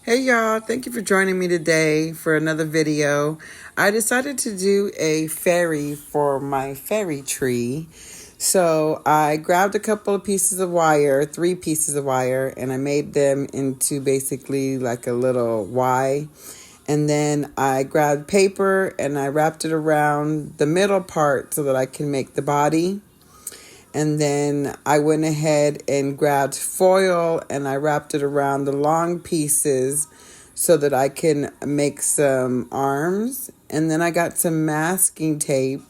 Hey y'all, thank you for joining me today for another video. I decided to do a fairy for my fairy tree. So I grabbed a couple of pieces of wire, 3 pieces of wire, and I made them into basically like a little Y. And then I grabbed paper and I wrapped it around the middle part so that I can make the body. And then I went ahead and grabbed foil and I wrapped it around the long pieces so that I can make some arms. And then I got some masking tape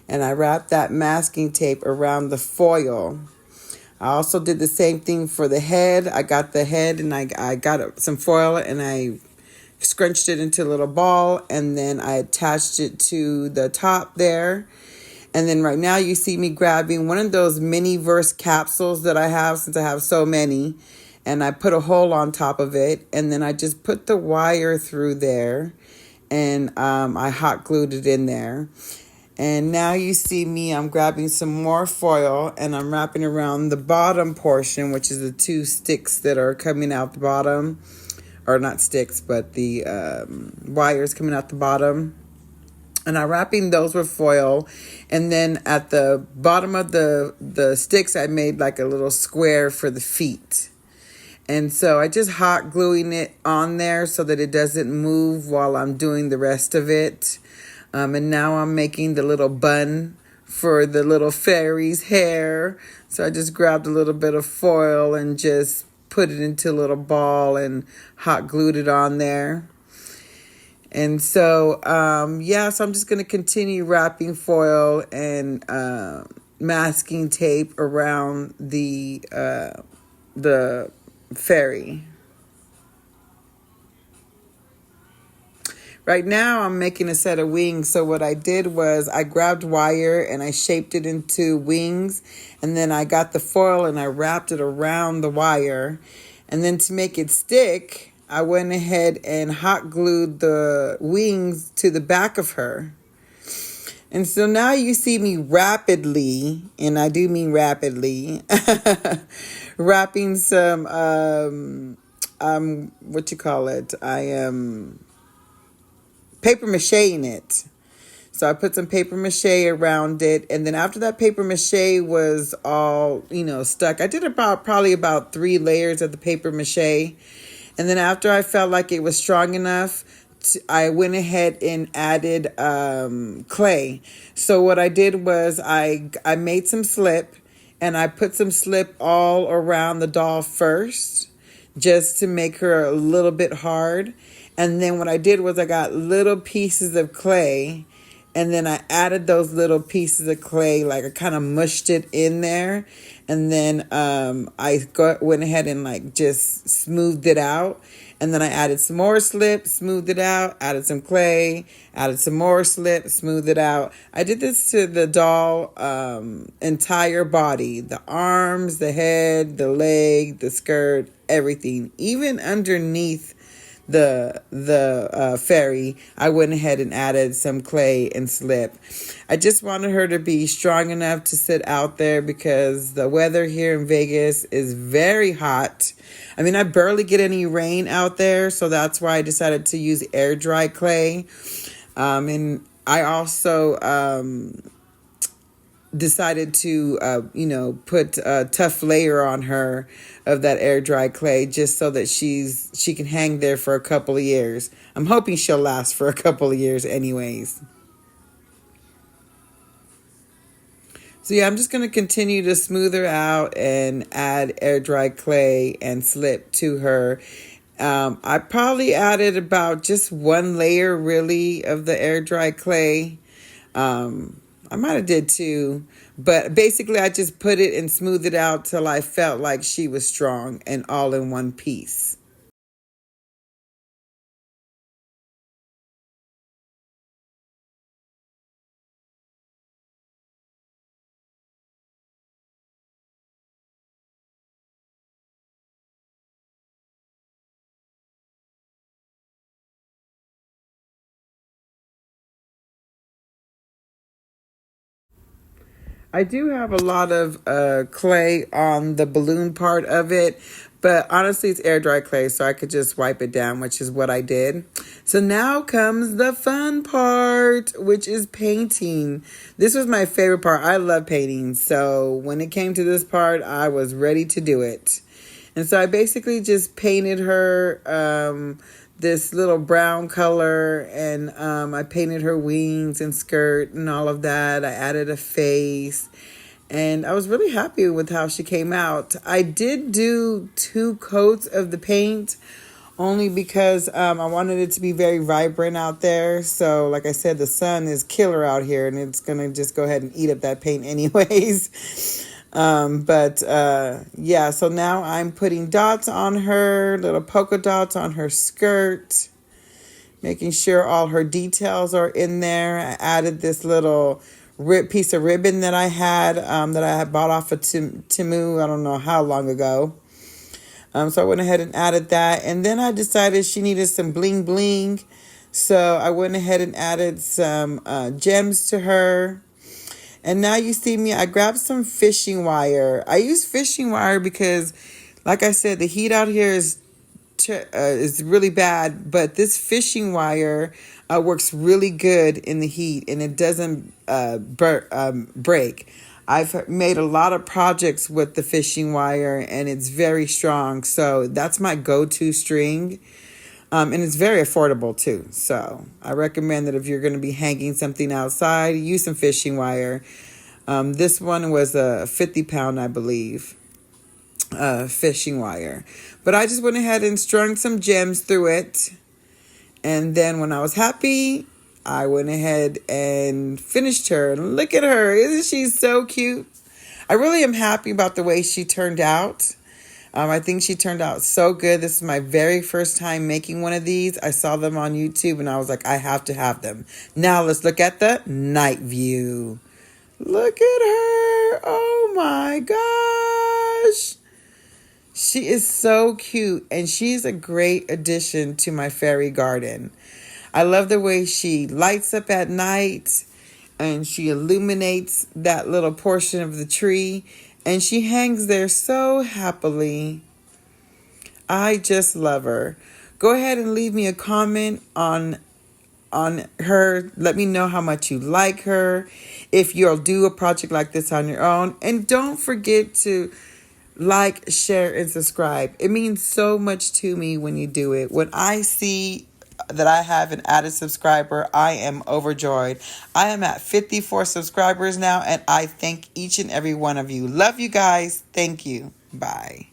and I wrapped that masking tape around the foil. I also did the same thing for the head. I got the head and I got some foil and I scrunched it into a little ball, and then I attached it to the top there. And then right now you see me grabbing one of those mini verse capsules that I have, since I have so many, and I put a hole on top of it, and then I just put the wire through there, and I hot glued it in there. And now you see me, I'm grabbing some more foil and I'm wrapping around the bottom portion, which is the 2 sticks that are coming out the bottom, or not sticks, but the wires coming out the bottom. And I'm wrapping those with foil. And then at the bottom of the sticks, I made like a little square for the feet. And so I just hot gluing it on there so that it doesn't move while I'm doing the rest of it. And now I'm making the little bun for the little fairy's hair. So I just grabbed a little bit of foil and just put it into a little ball and hot glued it on there. And so, so I'm just going to continue wrapping foil and masking tape around the fairy. Right now, I'm making a set of wings. So what I did was I grabbed wire and I shaped it into wings. And then I got the foil and I wrapped it around the wire. And then to make it stick, I went ahead and hot glued the wings to the back of her. And so now you see me rapidly, and I do mean rapidly, wrapping some, I am paper mache in it. So I put some paper mache around it. And then after that paper mache was all, stuck, I did probably about 3 layers of the paper mache. And then after I felt like it was strong enough, I went ahead and added clay. So what I did was I made some slip and I put some slip all around the doll first, just to make her a little bit hard. And then what I did was I got little pieces of clay, and then I added those little pieces of clay, like I kind of mushed it in there. And then I went ahead and just smoothed it out. And then I added some more slip, smoothed it out, added some clay, added some more slip, smoothed it out. I did this to the doll entire body, the arms, the head, the leg, the skirt, everything. Even underneath the fairy, I went ahead and added some clay and slip. I just wanted her to be strong enough to sit out there because the weather here in Vegas is very hot. I mean, I barely get any rain out there, so that's why I decided to use air dry clay. And I also decided to, put a tough layer on her of that air dry clay, just so that she can hang there for a couple of years. I'm hoping she'll last for a couple of years anyways. So yeah, I'm just going to continue to smooth her out and add air dry clay and slip to her. I probably added about just 1 layer really of the air dry clay. I might have did 2, but basically I just put it and smoothed it out till I felt like she was strong and all in one piece. I do have a lot of clay on the balloon part of it, But honestly, it's air dry clay, so I could just wipe it down, which is what I did. So now comes the fun part, which is painting. This was my favorite part. I love painting. So when it came to this part, I was ready to do it. And so I basically just painted her this little brown color, and I painted her wings and skirt and all of that. I added a face. And I was really happy with how she came out. I did do 2 coats of the paint only because I wanted it to be very vibrant out there. So like I said, the sun is killer out here and it's going to just go ahead and eat up that paint anyways. Yeah, so now I'm putting dots on her, little polka dots on her skirt, making sure all her details are in there. I added this little piece of ribbon that I had bought off of Temu, I don't know how long ago. So I went ahead and added that. And then I decided she needed some bling bling. So I went ahead and added some gems to her. And now you see me, I grabbed some fishing wire. I use fishing wire because, like I said, the heat out here is really bad, but this fishing wire works really good in the heat and it doesn't break. I've made a lot of projects with the fishing wire and it's very strong, so that's my go-to string. And it's very affordable too, so I recommend that if you're going to be hanging something outside, use some fishing wire. This one was a 50-pound, I believe, fishing wire. But I just went ahead and strung some gems through it. And then when I was happy, I went ahead and finished her. And look at her. Isn't she so cute? I really am happy about the way she turned out. I think she turned out so good. This is my very first time making one of these. I saw them on YouTube and I was like, I have to have them. Now let's look at the night view. Look at her. Oh my gosh. She is so cute and she's a great addition to my fairy garden. I love the way she lights up at night and she illuminates that little portion of the tree and she hangs there so happily. I just love her. Go ahead and leave me a comment on her. Let me know how much you like her, if you'll do a project like this on your own. And don't forget to like, share, and subscribe. It means so much to me when you do it. When I see that I have an added subscriber, I am overjoyed. I am at 54 subscribers now, and I thank each and every one of you. Love you guys. Thank you. Bye.